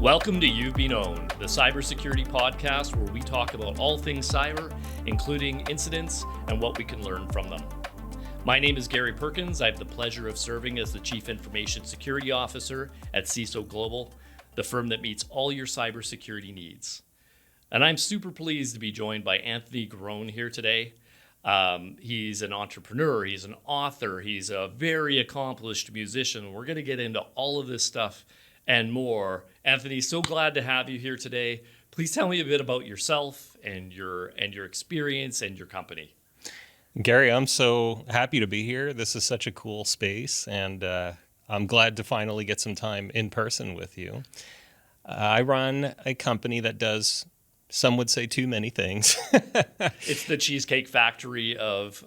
Welcome to You've Been Owned, the cybersecurity podcast where we talk about all things cyber, including incidents and what we can learn from them. My name is Gary Perkins. I have the pleasure of serving as the Chief Information Security Officer at CISO Global, the firm that meets all your cybersecurity needs. And I'm super pleased to be joined by Anthony Garone here today. He's an entrepreneur, he's an author, he's a very accomplished musician. We're going to get into all of this stuff and more. Anthony, so glad to have you here today. Please tell me a bit about yourself and your experience and your company. Gary, I'm so happy to be here. This is such a cool space, and I'm glad to finally get some time in person with you. I run a company that does, some would say, too many things. It's the Cheesecake Factory of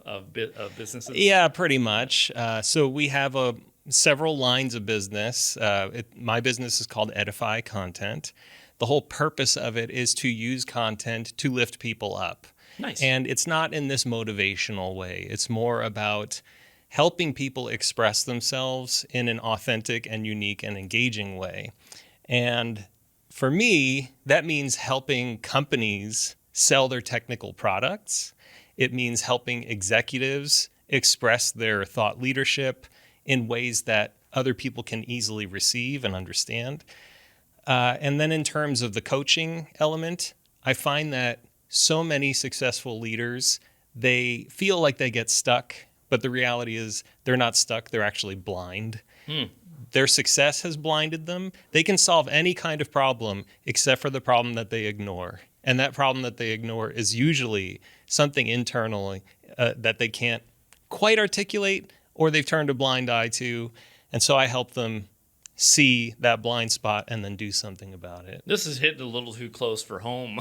businesses? Yeah, pretty much. So we have several lines of business. My business is called Edify Content. The whole purpose of it is to use content to lift people up. Nice. And it's not in this motivational way. It's more about helping people express themselves in an authentic and unique and engaging way. And for me, that means helping companies sell their technical products. It means helping executives express their thought leadership in ways that other people can easily receive and understand. And then in terms of the coaching element, I find that so many successful leaders, they feel like they get stuck, but the reality is they're not stuck, they're actually blind. Their success has blinded them. They can solve any kind of problem except for the problem that they ignore. And that problem that they ignore is usually something internally that they can't quite articulate, or they've turned a blind eye to. And so I help them see that blind spot and then do something about it. This is hitting a little too close for home.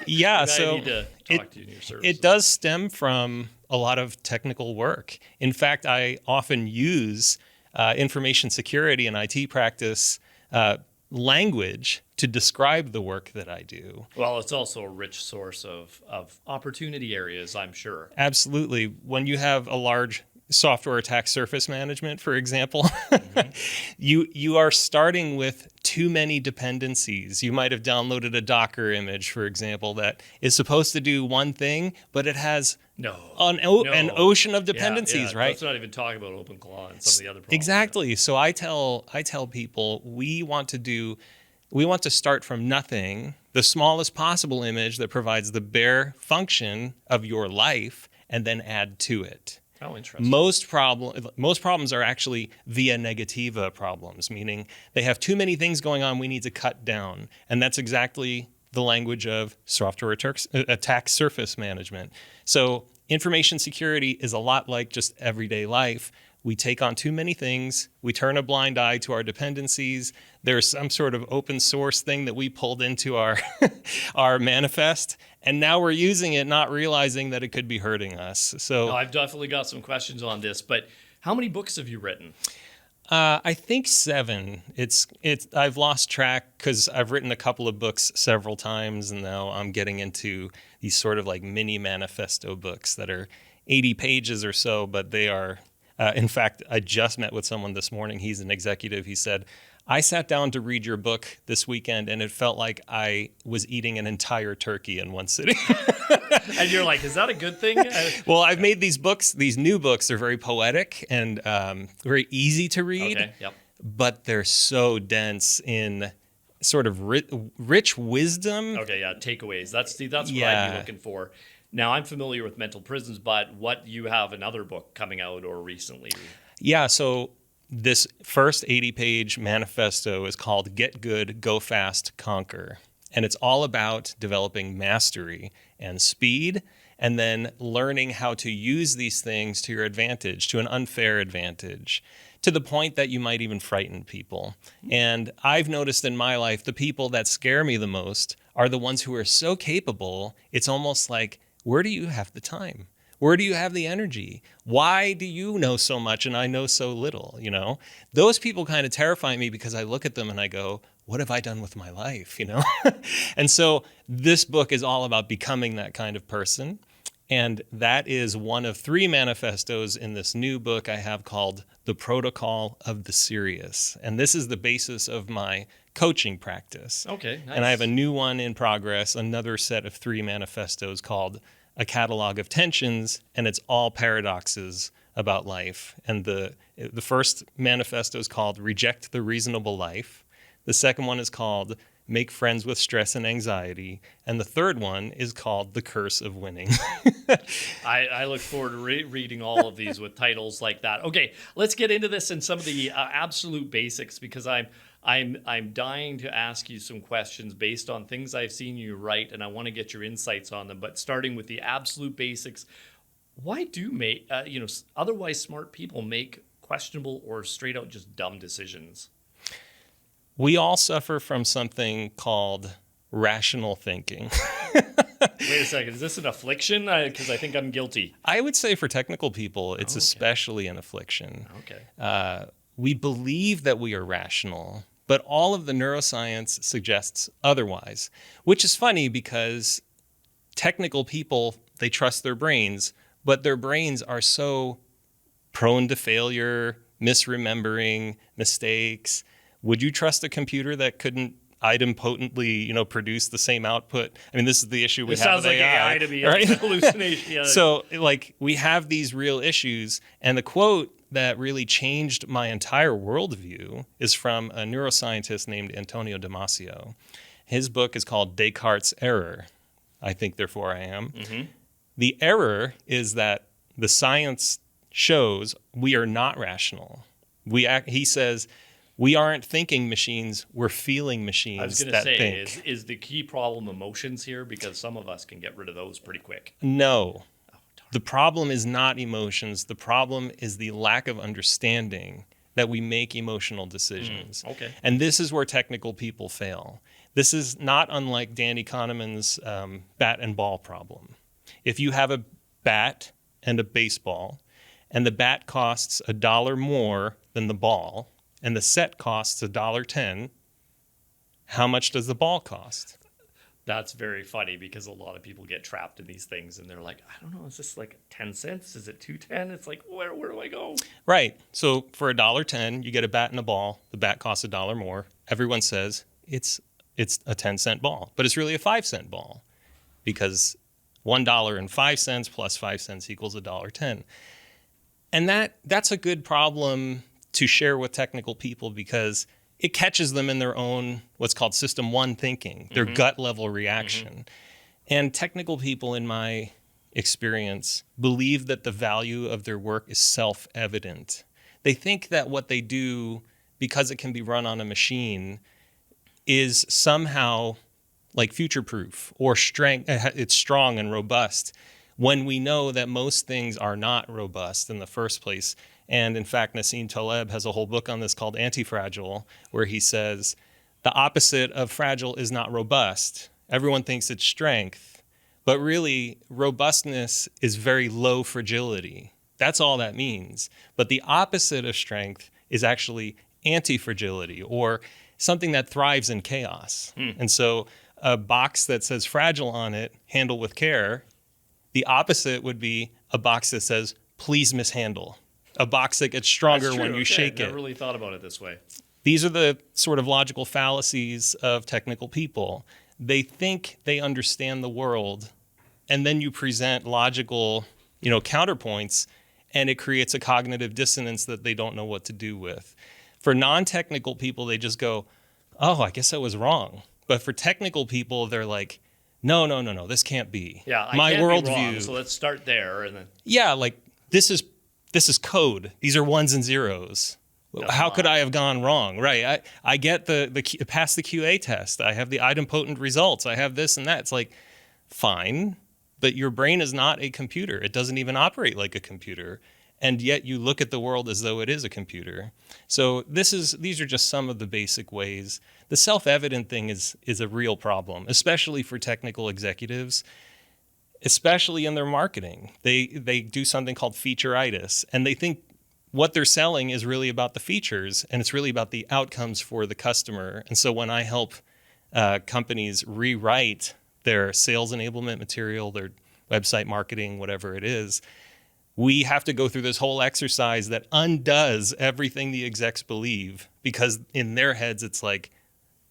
Yeah, so I need to talk to you in your services. It does stem from a lot of technical work. In fact, I often use information security and IT practice language to describe the work that I do. Well, it's also a rich source of opportunity areas, I'm sure. Absolutely. When you have a large software attack surface management, for example, you are starting with too many dependencies. You might have downloaded a Docker image, for example, that is supposed to do one thing, but it has an ocean of dependencies, right? Let's not even talk about OpenClaw and some of the other problems. Exactly. So I tell people we want to start from nothing, the smallest possible image that provides the bare function of your life, and then add to it. Oh, interesting. Most problems are actually via negativa problems, meaning they have too many things going on we need to cut down. And that's exactly the language of software attack surface management. So information security is a lot like just everyday life. We take on too many things. We turn a blind eye to our dependencies. There's some sort of open source thing that we pulled into our our manifest, and now we're using it, not realizing that it could be hurting us. So I've definitely got some questions on this, but how many books have you written? I think 7. I've lost track because I've written a couple of books several times, and now I'm getting into these sort of like mini manifesto books that are 80 pages or so, but they are. In fact, I just met with someone this morning. He's an executive. He said, I sat down to read your book this weekend, and it felt like I was eating an entire turkey in one sitting. And you're like, is that a good thing? Well, I've made these books. These new books are very poetic and very easy to read. Okay, yep. But they're so dense in sort of rich wisdom. Okay, yeah, takeaways. That's what I'd be looking for. Now, I'm familiar with mental prisons, but you have another book coming out or recently? Yeah, so this first 80-page manifesto is called Get Good, Go Fast, Conquer. And it's all about developing mastery and speed, and then learning how to use these things to your advantage, to an unfair advantage, to the point that you might even frighten people. And I've noticed in my life, the people that scare me the most are the ones who are so capable, it's almost like, where do you have the time? Where do you have the energy? Why do you know so much and I know so little? You know, those people kind of terrify me because I look at them and I go, what have I done with my life? You know, and so this book is all about becoming that kind of person. And that is one of 3 manifestos in this new book I have called The Protocol of the Serious. And this is the basis of my coaching practice. Okay, nice. And I have a new one in progress, another set of 3 manifestos called A Catalog of Tensions, and it's all paradoxes about life. And the first manifesto is called Reject the Reasonable Life. The second one is called Make Friends with Stress and Anxiety. And the third one is called The Curse of Winning. I look forward to reading all of these with titles like that. Okay, let's get into this and some of the absolute basics, because I'm dying to ask you some questions based on things I've seen you write, and I want to get your insights on them. But starting with the absolute basics, why do otherwise smart people make questionable or straight out just dumb decisions? We all suffer from something called rational thinking. Wait a second, is this an affliction? Because I think I'm guilty. I would say for technical people, it's especially an affliction. Okay. We believe that we are rational, but all of the neuroscience suggests otherwise, which is funny because technical people, they trust their brains, but their brains are so prone to failure, misremembering, mistakes. Would you trust a computer that couldn't idempotently, produce the same output? I mean, this is the issue we have sounds with like AI to me, right? Hallucination. Yeah. So, we have these real issues, and the quote that really changed my entire worldview is from a neuroscientist named Antonio Damasio. His book is called Descartes' Error. I think, therefore I am. Mm-hmm. The error is that the science shows we are not rational. He says, we aren't thinking machines, we're feeling machines. I was going to say, think. Is the key problem emotions here? Because some of us can get rid of those pretty quick. No. The problem is not emotions. The problem is the lack of understanding that we make emotional decisions. Okay. And this is where technical people fail. This is not unlike Danny Kahneman's bat and ball problem. If you have a bat and a baseball, and the bat costs $1 more than the ball, and the set costs $1.10, how much does the ball cost? That's very funny because a lot of people get trapped in these things and they're like, I don't know, is this like 10 cents? Is it $2.10? It's like, where do I go? Right. So for $1.10, you get a bat and a ball. The bat costs $1 more. Everyone says it's a 10-cent ball, but it's really a 5-cent ball because $1.05 plus 5 cents equals $1.10. And that's a good problem to share with technical people because it catches them in their own, what's called system one thinking, their gut level reaction. Mm-hmm. And technical people, in my experience, believe that the value of their work is self-evident. They think that what they do, because it can be run on a machine, is somehow like future-proof or it's strong and robust, when we know that most things are not robust in the first place. And in fact, Nassim Taleb has a whole book on this called Anti-Fragile, where he says the opposite of fragile is not robust. Everyone thinks it's strength, but really robustness is very low fragility. That's all that means. But the opposite of strength is actually anti-fragility, or something that thrives in chaos. And so a box that says fragile on it, handle with care, the opposite would be a box that says, please mishandle. A box that gets stronger when you shake it. I never really thought about it this way. These are the sort of logical fallacies of technical people. They think they understand the world, and then you present logical, counterpoints, and it creates a cognitive dissonance that they don't know what to do with. For non-technical people, they just go, oh, I guess I was wrong. But for technical people, they're like, no, this can't be. Yeah, my worldview. So let's start there, and then. Yeah, like this is code. These are ones and zeros. How could I have gone wrong? Right. I get the pass the QA test. I have the idempotent results. I have this and that. It's like, fine, but your brain is not a computer. It doesn't even operate like a computer. And yet you look at the world as though it is a computer. So these are just some of the basic ways. The self-evident thing is a real problem, especially for technical executives, especially in their marketing. They do something called featureitis, and they think what they're selling is really about the features, and it's really about the outcomes for the customer. And so when I help companies rewrite their sales enablement material, their website marketing, whatever it is, we have to go through this whole exercise that undoes everything the execs believe, because in their heads it's like,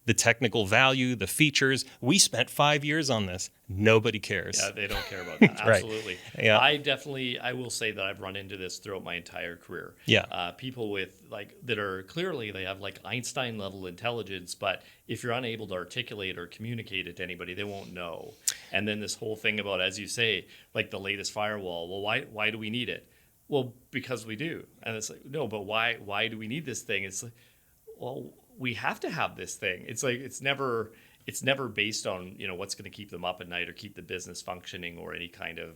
the technical value, the features. We spent 5 years on this. Nobody cares. Yeah, they don't care about that. Right. Absolutely. Yeah. I will say that I've run into this throughout my entire career. Yeah. People with that are clearly, they have like Einstein level intelligence, but if you're unable to articulate or communicate it to anybody, they won't know. And then this whole thing about, as you say, like the latest firewall. Well, why do we need it? Well, because we do. And it's like, no, but why do we need this thing? It's like, well, we have to have this thing. It's like, it's never based on, what's going to keep them up at night or keep the business functioning or any kind of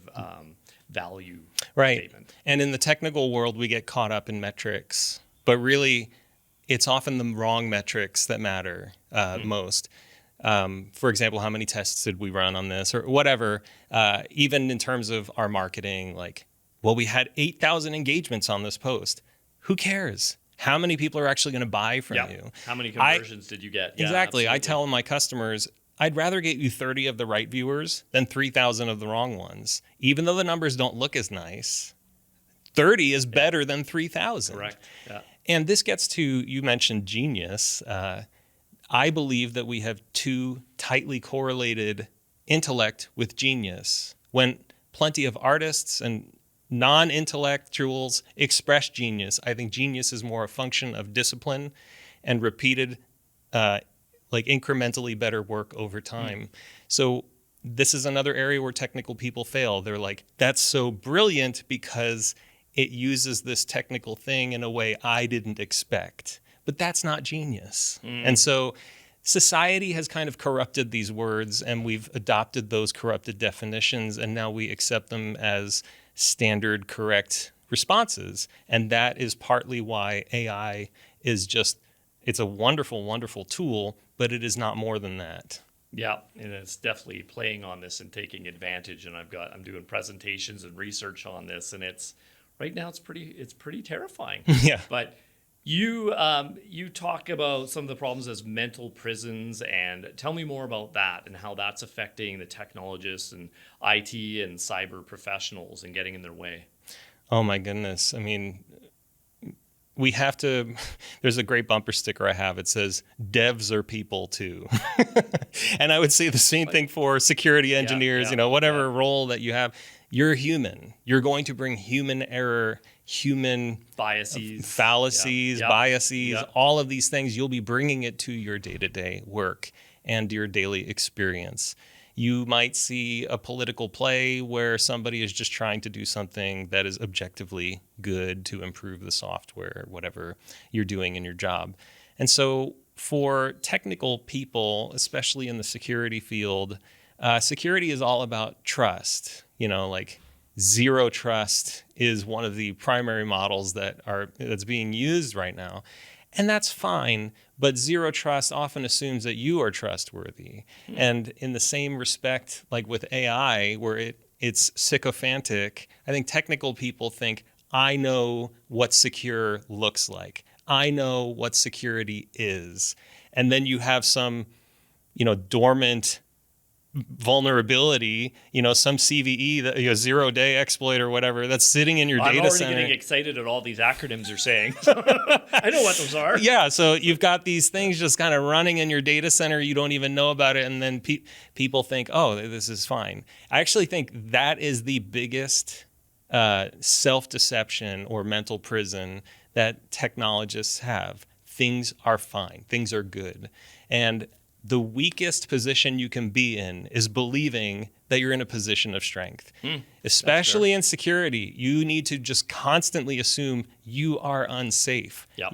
value statement. And in the technical world, we get caught up in metrics, but really it's often the wrong metrics that matter most. For example, how many tests did we run on this or whatever, even in terms of our marketing, like, well, we had 8,000 engagements on this post. Who cares? How many people are actually going to buy from you? How many conversions did you get? Exactly. Yeah, I tell my customers, I'd rather get you 30 of the right viewers than 3,000 of the wrong ones. Even though the numbers don't look as nice, 30 is better than 3,000. Correct. Yeah. And this gets to, you mentioned genius. I believe that we have two tightly correlated intellect with genius. When plenty of artists and non-intellectuals express genius, I think genius is more a function of discipline and repeated, incrementally better work over time. So this is another area where technical people fail. They're like, that's so brilliant because it uses this technical thing in a way I didn't expect. But that's not genius. And so society has kind of corrupted these words, and we've adopted those corrupted definitions, and now we accept them as standard correct responses. And that is partly why AI is it's a wonderful, wonderful tool, but it is not more than that. Yeah, and it's definitely playing on this and taking advantage. And I'm doing presentations and research on this, and right now it's pretty terrifying. Yeah. But you talk about some of the problems as mental prisons, and tell me more about that and how that's affecting the technologists and IT and cyber professionals and getting in their way. Oh my goodness. I mean, we have to, there's a great bumper sticker I have. It says, devs are people too. And I would say the same thing for security engineers, whatever role that you have. You're human. You're going to bring human error, human biases, fallacies, biases, all of these things. You'll be bringing it to your day-to-day work and your daily experience. You might see a political play where somebody is just trying to do something that is objectively good to improve the software, whatever you're doing in your job. And so for technical people, especially in the security field, security is all about trust. Zero trust is one of the primary models that's being used right now. And that's fine, but zero trust often assumes that you are trustworthy. And in the same respect, like with AI, where it's sycophantic, I think technical people think, I know what secure looks like. I know what security is. And then you have some, dormant vulnerability, some CVE, that zero-day exploit or whatever, that's sitting in your data center. I'm already getting excited at all these acronyms you're saying. I know what those are. Yeah, so you've got these things just kind of running in your data center. You don't even know about it, and then people think, oh, this is fine. I actually think that is the biggest self-deception or mental prison that technologists have. Things are fine. Things are good. And the weakest position you can be in is believing that you're in a position of strength. Especially in security, you need to just constantly assume you are unsafe. Yeah.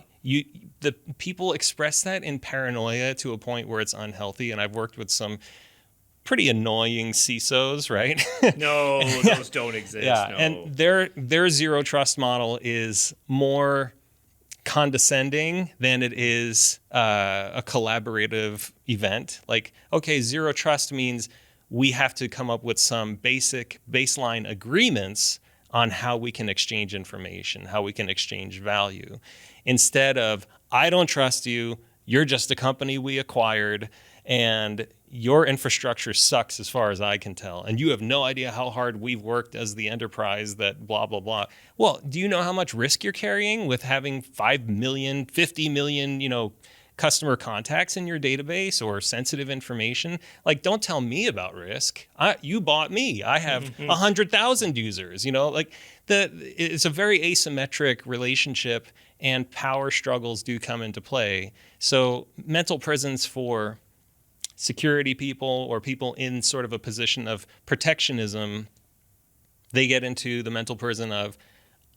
The people express that in paranoia to a point where it's unhealthy, and I've worked with some pretty annoying CISOs, right? No, those don't exist. Yeah, no. and their zero trust model is more condescending than it is a collaborative event. Like, okay, zero trust means we have to come up with some basic baseline agreements on how we can exchange information, how we can exchange value, instead of, I don't trust you, you're just a company we acquired, and your infrastructure sucks as far as I can tell, and you have no idea how hard we've worked as the enterprise that blah, blah, blah. Well, do you know how much risk you're carrying with having 5 million, 50 million, customer contacts in your database or sensitive information, like, don't tell me about risk. You bought me. I have 100,000 users. Like it's a very asymmetric relationship, and power struggles do come into play. So mental prisons for security people or people in sort of a position of protectionism, they get into the mental prison of,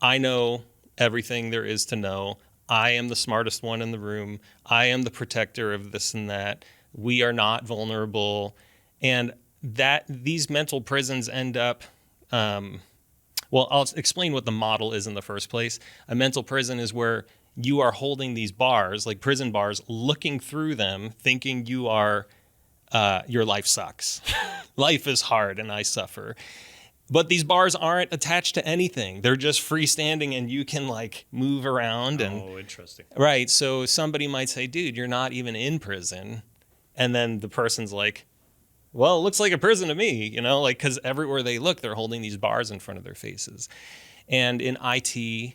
I know everything there is to know. I am the smartest one in the room. I am the protector of this and that. We are not vulnerable. And that these mental prisons end up, I'll explain what the model is in the first place. A mental prison is where you are holding these bars, like prison bars, looking through them, thinking you are, your life sucks. Life is hard and I suffer. But these bars aren't attached to anything. They're just freestanding, and you can like move around. Oh, interesting. Right. So somebody might say, dude, you're not even in prison. And then the person's like, well, it looks like a prison to me, like, because everywhere they look, they're holding these bars in front of their faces. And in IT,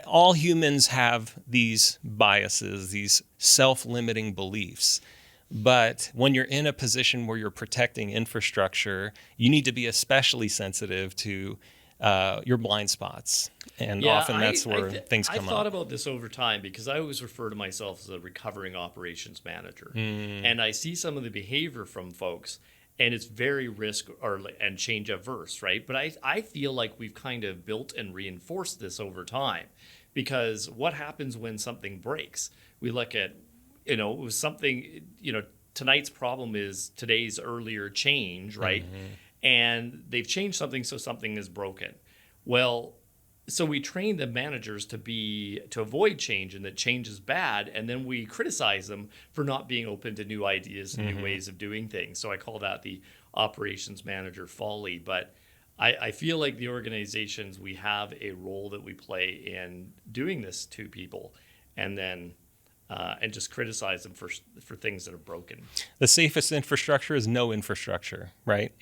all humans have these biases, these self-limiting beliefs. But when you're in a position where you're protecting infrastructure, you need to be especially sensitive to your blind spots. And often that's where things come up. I thought about this over time because I always refer to myself as a recovering operations manager. And I see some of the behavior from folks, and it's very risk and change averse, right? But I feel like we've kind of built and reinforced this over time, because what happens when something breaks? We look at, it was something, tonight's problem is today's earlier change, right? And they've changed something, so something is broken. Well, so we train the managers to avoid change, and that change is bad, and then we criticize them for not being open to new ideas and new ways of doing things. So I call that the operations manager folly. But I feel like the organizations, we have a role that we play in doing this to people, and then and just criticize them for things that are broken. The safest infrastructure is no infrastructure, right?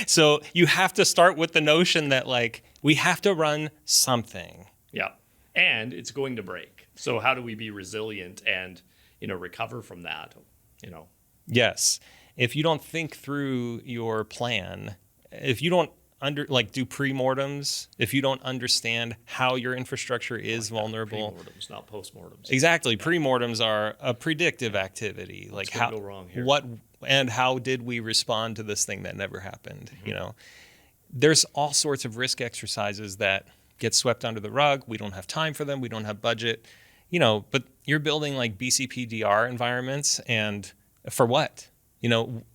So you have to start with the notion that, like, we have to run something. Yeah, and it's going to break. So how do we be resilient and, recover from that, Yes. If you don't think through your plan, if you don't do pre-mortems, if you don't understand how your infrastructure is vulnerable. Pre-mortems, not post-mortems. Exactly. Pre-mortems are a predictive activity. What's going to go wrong here? How did we respond to this thing that never happened? There's all sorts of risk exercises that get swept under the rug. We don't have time for them. We don't have budget. But you're building like BCPDR environments, and for what?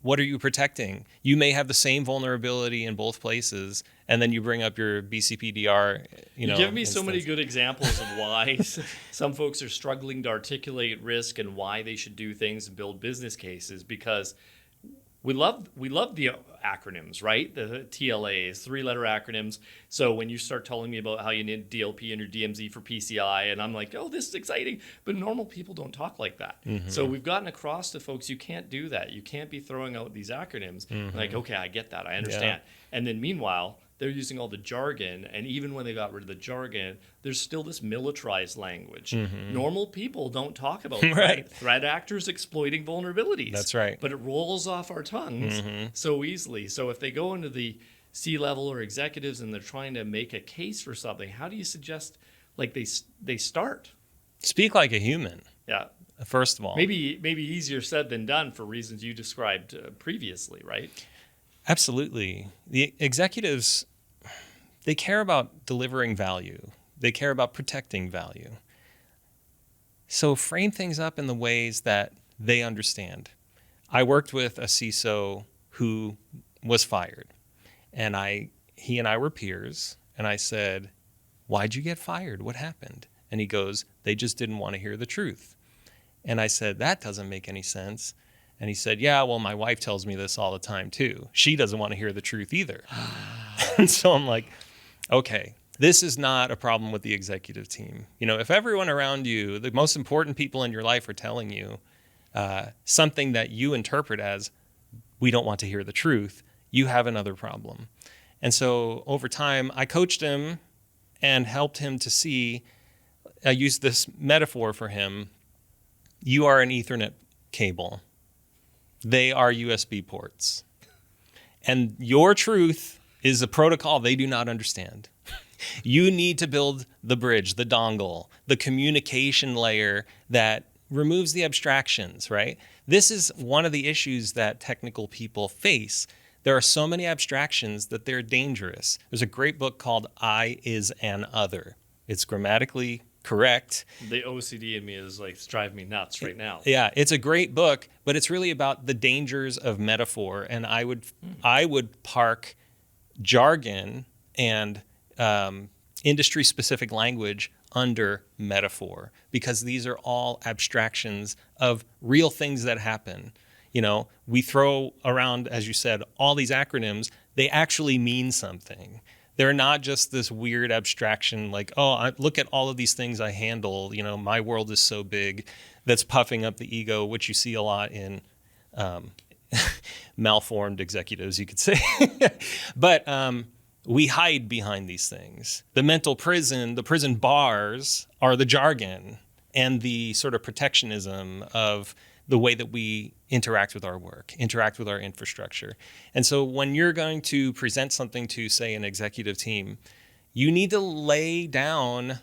What are you protecting? You may have the same vulnerability in both places, and then you bring up your BCPDR. You give me so many good examples of why some folks are struggling to articulate risk and why they should do things and build business cases, because we love the acronyms, right? The TLAs, 3-letter acronyms. So when you start telling me about how you need DLP and your DMZ for PCI, and I'm like, oh, this is exciting. But normal people don't talk like that. So we've gotten across to folks, you can't do that. You can't be throwing out these acronyms. Like, okay, I get that. I understand. Yeah. And then meanwhile, they're using all the jargon, and even when they got rid of the jargon, there's still this militarized language. Normal people don't talk about threat actors exploiting vulnerabilities. That's right. But it rolls off our tongues so easily. So if they go into the C-level or executives and they're trying to make a case for something, how do you suggest they start? Speak like a human. Yeah. First of all. Maybe easier said than done for reasons you described previously, right? Absolutely. The executives, they care about delivering value. They care about protecting value. So frame things up in the ways that they understand. I worked with a CISO who was fired, and he and I were peers, and I said, "Why'd you get fired? What happened?" And he goes, "They just didn't want to hear the truth." And I said, "That doesn't make any sense." And he said, "Yeah, well, my wife tells me this all the time too. She doesn't want to hear the truth either." And so I'm like, okay, this is not a problem with the executive team. If everyone around you, the most important people in your life, are telling you something that you interpret as, we don't want to hear the truth, you have another problem. And so over time, I coached him and helped him to see, I used this metaphor for him. You are an Ethernet cable. They are USB ports. And your truth is a protocol they do not understand. You need to build the bridge, the dongle, the communication layer that removes the abstractions, right? This is one of the issues that technical people face. There are so many abstractions that they're dangerous. There's a great book called I is an Other. It's grammatically correct. The OCD in me is like, it's driving me nuts right now. Yeah, it's a great book, but it's really about the dangers of metaphor. And I would park jargon and industry-specific language under metaphor, because these are all abstractions of real things that happen. You know, we throw around, as you said, all these acronyms. They actually mean something. They're not just this weird abstraction like, oh, look at all of these things I handle. You know, my world is so big, that's puffing up the ego, which you see a lot in malformed executives, you could say. But we hide behind these things. The mental prison, the prison bars are the jargon and the sort of protectionism of the way that we interact with our work, interact with our infrastructure. And so when you're going to present something to, say, an executive team, you need to lay down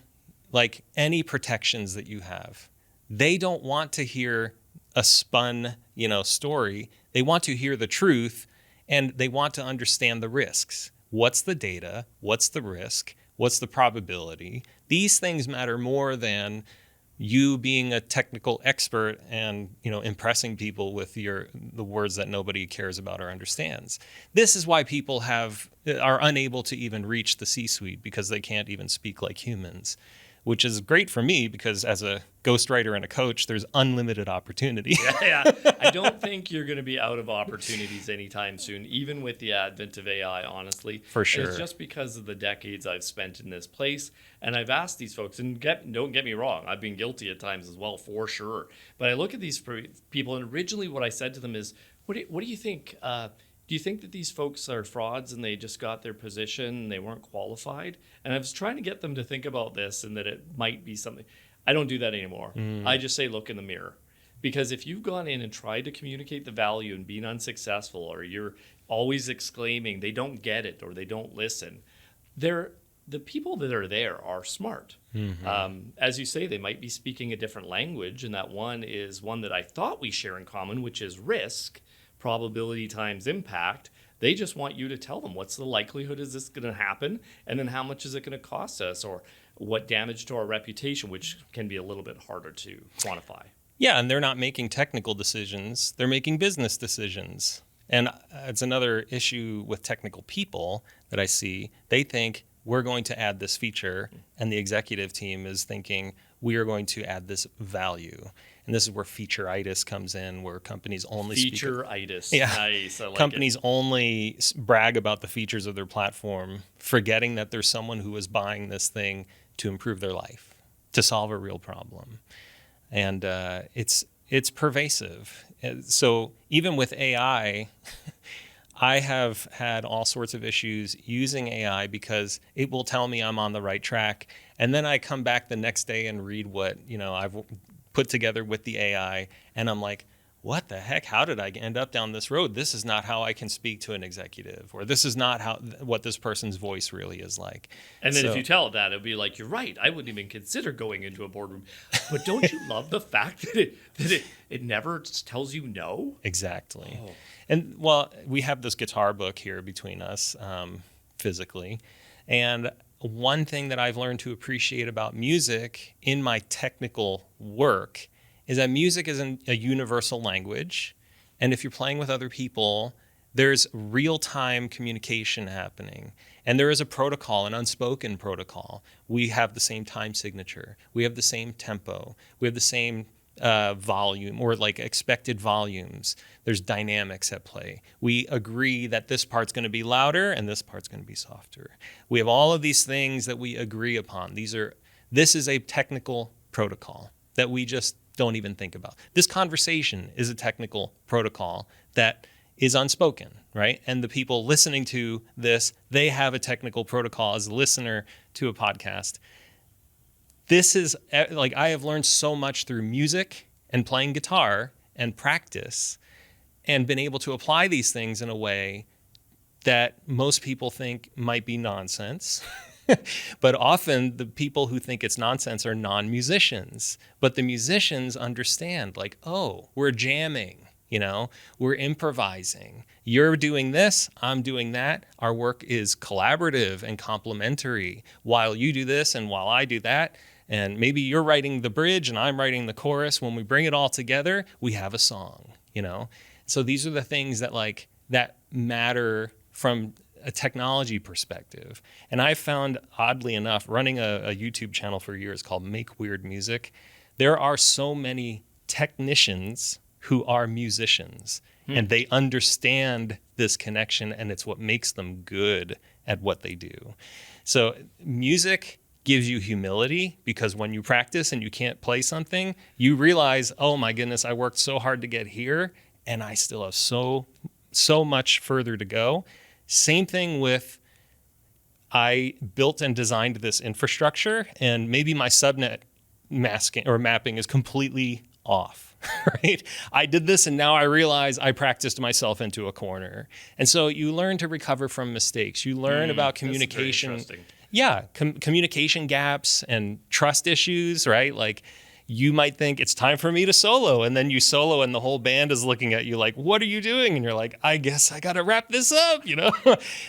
like any protections that you have. They don't want to hear a spun, story. They want to hear the truth, and they want to understand the risks. What's the data? What's the risk? What's the probability? These things matter more than you being a technical expert and impressing people with the words that nobody cares about or understands. This is why people are unable to even reach the C-suite, because they can't even speak like humans, which is great for me because as a ghostwriter and a coach, there's unlimited opportunity. Yeah. I don't think you're going to be out of opportunities anytime soon, even with the advent of AI, honestly. For sure. And it's just because of the decades I've spent in this place. And I've asked these folks, and don't get me wrong, I've been guilty at times as well, for sure. But I look at these people, and originally what I said to them is, what do you think? Do you think that these folks are frauds and they just got their position and they weren't qualified? And I was trying to get them to think about this and that it might be something. I don't do that anymore. I just say, look in the mirror. Because if you've gone in and tried to communicate the value and been unsuccessful, or you're always exclaiming they don't get it or they don't listen, the people that are there are smart. As you say, they might be speaking a different language, and that one is one that I thought we share in common, which is risk. Probability times impact. They just want you to tell them what's the likelihood is this going to happen, and then how much is it going to cost us, or what damage to our reputation, which can be a little bit harder to quantify. Yeah, and they're not making technical decisions. They're making business decisions. And it's another issue with technical people that I see. They think we're going to add this feature, and the executive team is thinking we are going to add this value. And this is where featureitis comes in, where companies only featureitis. Yeah. Nice. I like companies only brag about the features of their platform, forgetting that there's someone who is buying this thing to improve their life, to solve a real problem. And it's pervasive. So even with AI, I have had all sorts of issues using AI because it will tell me I'm on the right track. And then I come back the next day and read what I've put together with the AI, and I'm like, what the heck? How did I end up down this road? This is not how I can speak to an executive, or this is not what this person's voice really is like. And then if you tell it that, it'll be like, you're right. I wouldn't even consider going into a boardroom. But don't you love the fact that it never tells you no? Exactly. Oh. And well, we have this guitar book here between us, physically, and one thing that I've learned to appreciate about music in my technical work is that music is a universal language. And if you're playing with other people, there's real-time communication happening. And there is a protocol, an unspoken protocol. We have the same time signature. We have the same tempo. We have the same volume, or like expected volumes. There's dynamics at play. We agree that this part's going to be louder and this part's going to be softer. We have all of these things that we agree upon. This is a technical protocol that we just don't even think about. This conversation is a technical protocol that is unspoken, right? And the people listening to this, they have a technical protocol as a listener to a podcast. This is like, I have learned so much through music and playing guitar and practice and been able to apply these things in a way that most people think might be nonsense. But often the people who think it's nonsense are non-musicians. But the musicians understand, like, oh, we're jamming, we're improvising. You're doing this, I'm doing that. Our work is collaborative and complementary. While you do this and while I do that, and maybe you're writing the bridge and I'm writing the chorus, when we bring it all together, we have a song, So these are the things that matter from a technology perspective. And I found, oddly enough, running a YouTube channel for years called Make Weird Music, there are so many technicians who are musicians, and they understand this connection, and it's what makes them good at what they do. So music gives you humility, because when you practice and you can't play something, you realize, oh my goodness, I worked so hard to get here, and I still have so much further to go. Same thing with, I built and designed this infrastructure, and maybe my subnet masking or mapping is completely off, right? I did this, and now I realize I practiced myself into a corner. And so you learn to recover from mistakes. You learn about communication. Yeah, communication gaps and trust issues, right? Like, you might think it's time for me to solo, and then you solo and the whole band is looking at you like, what are you doing? And you're like, I guess I got to wrap this up,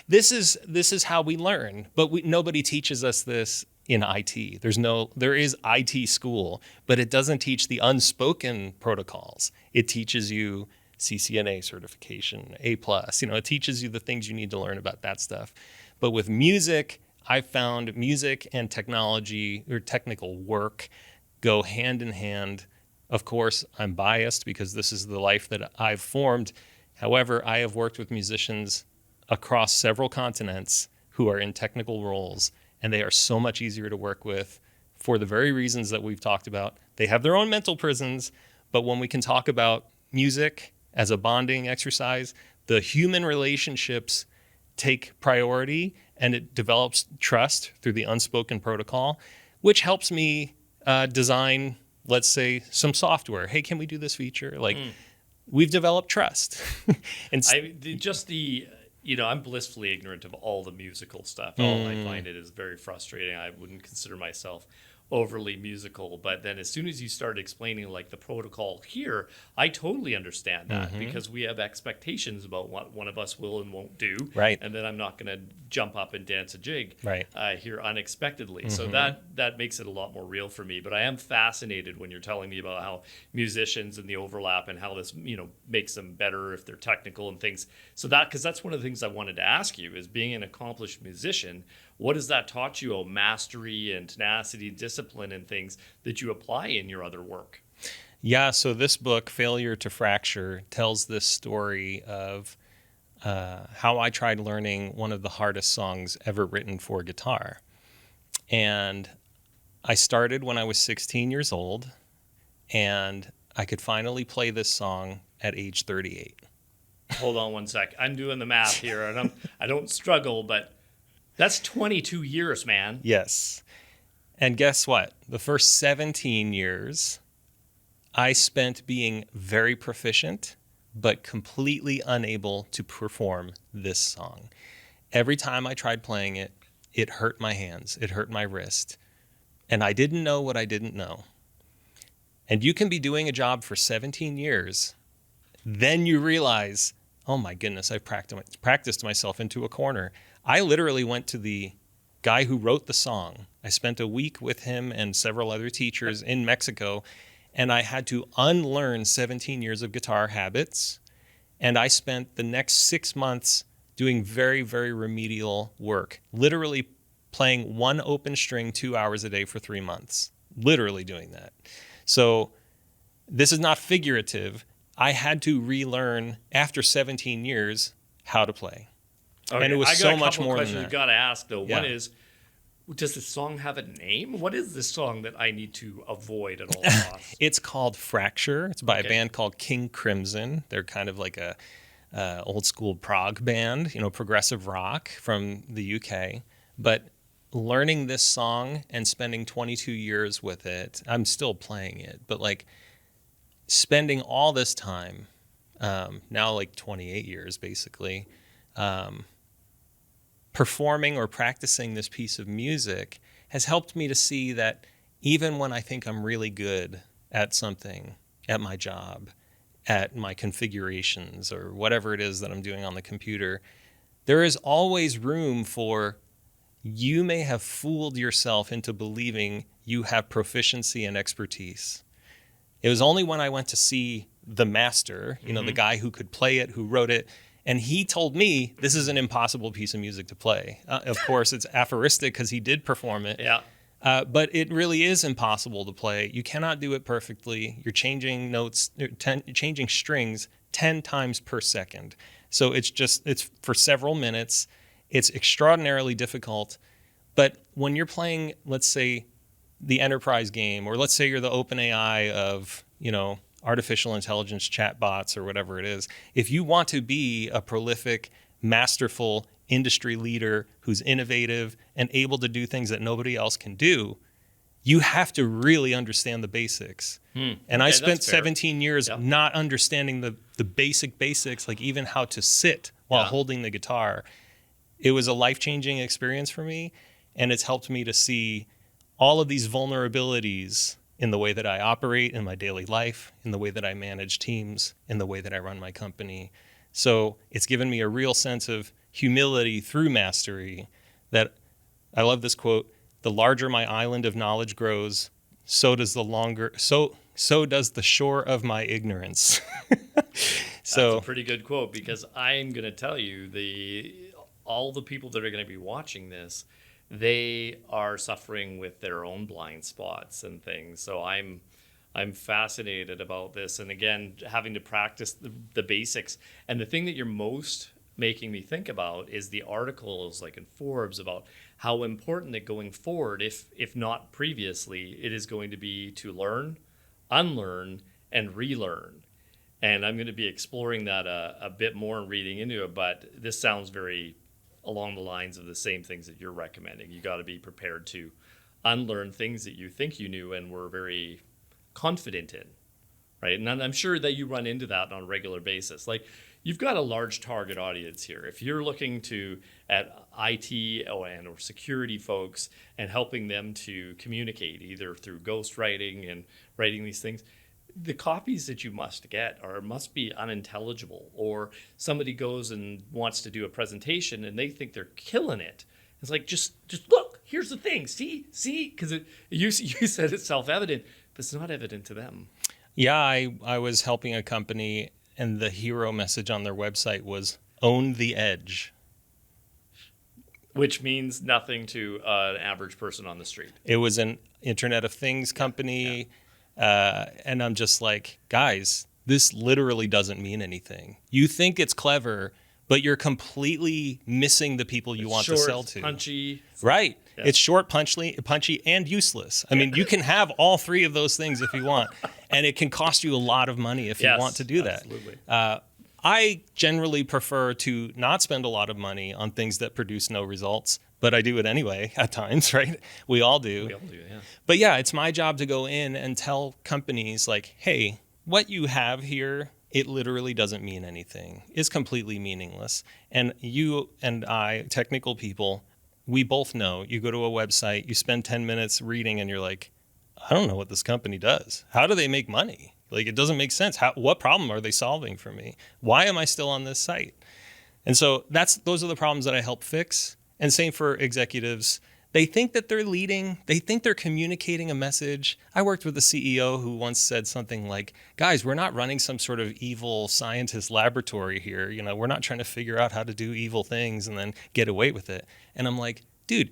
This is how we learn, but nobody teaches us this in IT. There is IT school, but it doesn't teach the unspoken protocols. It teaches you CCNA certification, A+, it teaches you the things you need to learn about that stuff. But with music, I found music and technology or technical work go hand in hand. Of course, I'm biased because this is the life that I've formed. However, I have worked with musicians across several continents who are in technical roles, and they are so much easier to work with for the very reasons that we've talked about. They have their own mental prisons, but when we can talk about music as a bonding exercise, the human relationships take priority, and it develops trust through the unspoken protocol, which helps me design, let's say, some software. Hey, can we do this feature? We've developed trust. And I'm blissfully ignorant of all the musical stuff. I find it is very frustrating. I wouldn't consider myself overly musical, but then as soon as you start explaining the protocol here, I totally understand that, because we have expectations about what one of us will and won't do, right? And then I'm not going to jump up and dance a jig, right, here unexpectedly. So that makes it a lot more real for me. But I am fascinated when you're telling me about how musicians and the overlap and how this makes them better if they're technical and things. So because that's one of the things I wanted to ask you is, being an accomplished musician, what has that taught you about mastery and tenacity, discipline, and things that you apply in your other work? Yeah, so this book, Failure to Fracture, tells this story of how I tried learning one of the hardest songs ever written for guitar. And I started when I was 16 years old, and I could finally play this song at age 38. Hold on one sec. I'm doing the math here, and I don't struggle, but that's 22 years, man. Yes. And guess what? The first 17 years, I spent being very proficient, but completely unable to perform this song. Every time I tried playing it, it hurt my hands, it hurt my wrist, and I didn't know what I didn't know. And you can be doing a job for 17 years, then you realize, oh my goodness, I've practiced myself into a corner. I literally went to the guy who wrote the song. I spent a week with him and several other teachers in Mexico, and I had to unlearn 17 years of guitar habits. And I spent the next 6 months doing very, very remedial work, literally playing one open string 2 hours a day for 3 months, literally doing that. So this is not figurative. I had to relearn after 17 years how to play. Okay, and it was so much more than that. You've got to ask, though. Yeah. One is, does this song have a name? What is this song that I need to avoid at all costs? It's called Fracture. It's by a band called King Crimson. They're kind of like a old school prog band, progressive rock from the UK. But learning this song and spending 22 years with it, I'm still playing it, but spending all this time, now like 28 years basically, performing or practicing this piece of music has helped me to see that even when I think I'm really good at something, at my job, at my configurations, or whatever it is that I'm doing on the computer, there is always room for, you may have fooled yourself into believing you have proficiency and expertise. It was only when I went to see the master, the guy who could play it, who wrote it, and he told me this is an impossible piece of music to play. Of course, it's aphoristic because he did perform it. Yeah. But it really is impossible to play. You cannot do it perfectly. You're changing notes, changing strings 10 times per second. So it's for several minutes. It's extraordinarily difficult. But when you're playing, let's say, the enterprise game, or let's say you're the OpenAI of, artificial intelligence chatbots or whatever it is, if you want to be a prolific, masterful industry leader who's innovative and able to do things that nobody else can do, you have to really understand the basics. And I spent 17 years not understanding the basics, like even how to sit while holding the guitar. It was a life-changing experience for me, and it's helped me to see all of these vulnerabilities in the way that I operate in my daily life, in the way that I manage teams, in the way that I run my company. So it's given me a real sense of humility through mastery. That I love this quote: "The larger my island of knowledge grows, so does the shore of my ignorance." So that's a pretty good quote, because I'm going to tell you, all the people that are going to be watching this, they are suffering with their own blind spots and things. So I'm fascinated about this. And again, having to practice the basics. And the thing that you're most making me think about is the articles like in Forbes about how important that going forward, if not previously, it is going to be to learn, unlearn, and relearn. And I'm going to be exploring that a bit more and reading into it. But this sounds very along the lines of the same things that you're recommending. You got to be prepared to unlearn things that you think you knew and were very confident in, right? And I'm sure that you run into that on a regular basis. Like, you've got a large target audience here. If you're looking at IT or security folks and helping them to communicate either through ghostwriting and writing these things, the copies that you must get must be unintelligible, or somebody goes and wants to do a presentation and they think they're killing it. It's like, just look, here's the thing, see, because you said it's self-evident, but it's not evident to them. Yeah, I was helping a company, and the hero message on their website was "Own the edge," which means nothing to an average person on the street. It was an Internet of Things company. Yeah. And I'm just like, guys, this literally doesn't mean anything. You think it's clever, but you're completely missing the people you want to sell to. Punchy. Right. Yeah. It's short, punchy, and useless. I mean, you can have all three of those things if you want, and it can cost you a lot of money if you want to do that. Absolutely. I generally prefer to not spend a lot of money on things that produce no results, but I do it anyway at times, right? We all do. Yeah. But yeah, it's my job to go in and tell companies like, hey, what you have here, it literally doesn't mean anything. It's completely meaningless. And you and I, technical people, we both know. You go to a website, you spend 10 minutes reading, and you're like, I don't know what this company does. How do they make money? Like, it doesn't make sense. What problem are they solving for me? Why am I still on this site? And so those are the problems that I help fix. And same for executives. They think that they're leading. They think they're communicating a message. I worked with a CEO who once said something like, guys, we're not running some sort of evil scientist laboratory here. We're not trying to figure out how to do evil things and then get away with it. And I'm like, dude,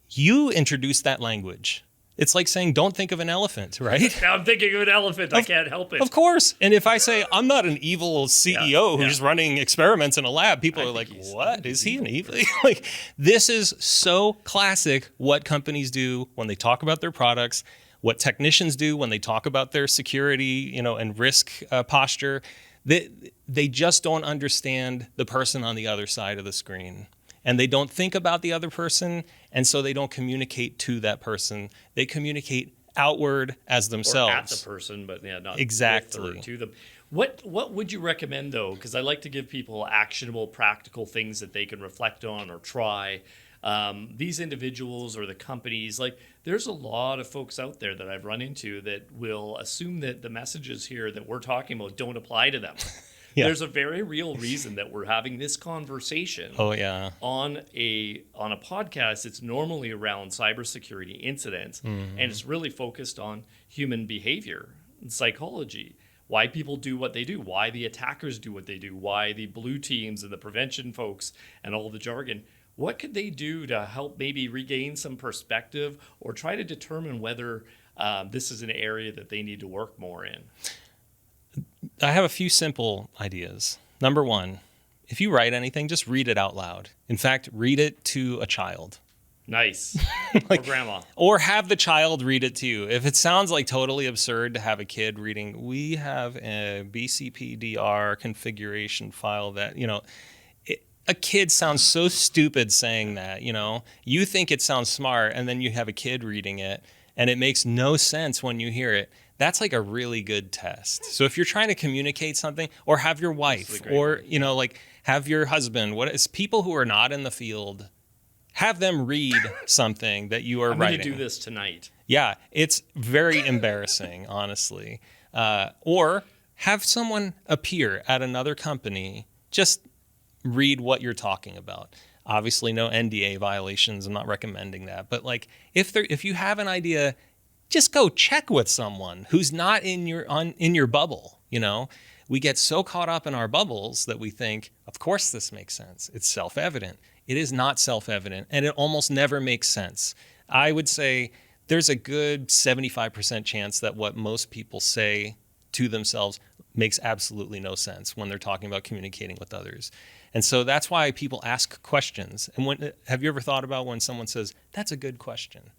you introduced that language. It's like saying, don't think of an elephant, right? I'm thinking of an elephant. I can't help it. Of course. And if I say, I'm not an evil CEO who's running experiments in a lab, people are like, what? Is he an evil? Like, this is so classic what companies do when they talk about their products, what technicians do when they talk about their security, and risk posture. They just don't understand the person on the other side of the screen. And they don't think about the other person, and so they don't communicate to that person. They communicate outward as Or themselves. at the person, but yeah, not Exactly. with or to them. What would you recommend though? Because I like to give people actionable, practical things that they can reflect on or try. These individuals or the companies, like there's a lot of folks out there that I've run into that will assume that the messages here that we're talking about don't apply to them. Yeah. There's a very real reason that we're having this conversation. Oh yeah. On a podcast. It's normally around cybersecurity incidents, and it's really focused on human behavior and psychology. Why people do what they do, why the attackers do what they do, why the blue teams and the prevention folks and all the jargon. What could they do to help maybe regain some perspective or try to determine whether this is an area that they need to work more in? I have a few simple ideas. Number one, if you write anything, just read it out loud. In fact, read it to a child. Nice. Like, or grandma. Or have the child read it to you. If it sounds like totally absurd to have a kid reading, we have a BCPDR configuration file that, a kid sounds so stupid saying that, You think it sounds smart, and then you have a kid reading it, and it makes no sense when you hear it. That's like a really good test. So if you're trying to communicate something, or have your wife, or, have your husband, people who are not in the field, have them read something that you are writing. I'm going to do this tonight. Yeah, it's very embarrassing, honestly. Or have someone appear at another company, just read what you're talking about. Obviously, no NDA violations. I'm not recommending that. But if you have an idea, just go check with someone who's not in your bubble. We get so caught up in our bubbles that we think, of course this makes sense. It's self-evident. It is not self-evident, and it almost never makes sense. I would say there's a good 75% chance that what most people say to themselves makes absolutely no sense when they're talking about communicating with others. And so that's why people ask questions. And have you ever thought about when someone says, "That's a good question"?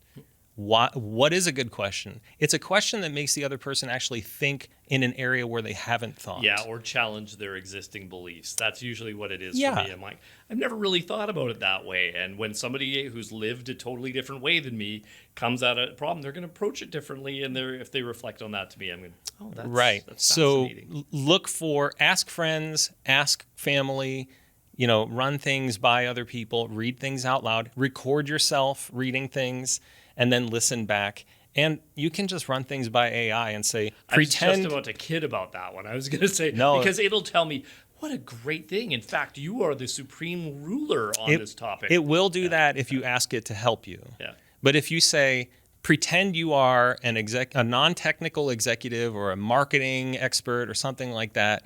What is a good question? It's a question that makes the other person actually think in an area where they haven't thought. Yeah, or challenge their existing beliefs. That's usually what it is Yeah. for me. I'm like, I've never really thought about it that way. And when somebody who's lived a totally different way than me comes at a problem, they're going to approach it differently. And if they reflect on that to me, I'm going, oh, that's right. That's so fascinating. ask friends, ask family, run things by other people, read things out loud, record yourself reading things, and then listen back. And you can just run things by AI and say, pretend. I was just about to kid about that one. I was going to say, no, because it'll tell me, what a great thing. In fact, you are the supreme ruler on this topic. It will do that if you ask it to help you. Yeah. But if you say, pretend you are a non-technical executive or a marketing expert or something like that,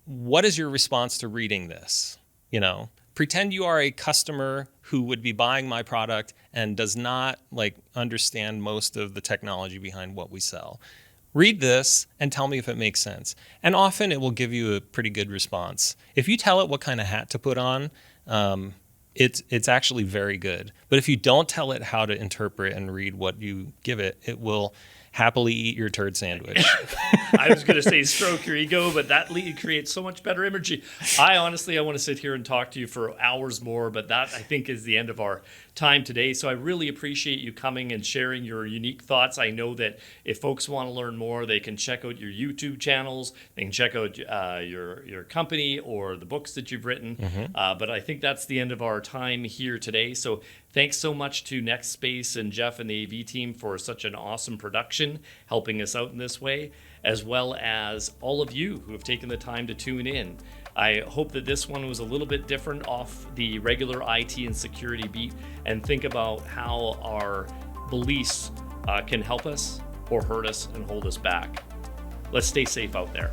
what is your response to reading this? Pretend you are a customer who would be buying my product and does not understand most of the technology behind what we sell. Read this and tell me if it makes sense. And often it will give you a pretty good response. If you tell it what kind of hat to put on, it's actually very good. But if you don't tell it how to interpret and read what you give it, it will happily eat your turd sandwich. I was going to say stroke your ego, but that creates so much better imagery. I want to sit here and talk to you for hours more, but that I think is the end of our time today. So I really appreciate you coming and sharing your unique thoughts. I know that if folks want to learn more, they can check out your YouTube channels. They can check out your company or the books that you've written. Mm-hmm. But I think that's the end of our time here today. So thanks so much to Next Space and Jeff and the AV team for such an awesome production, helping us out in this way, as well as all of you who have taken the time to tune in. I hope that this one was a little bit different off the regular IT and security beat, and think about how our beliefs can help us or hurt us and hold us back. Let's stay safe out there.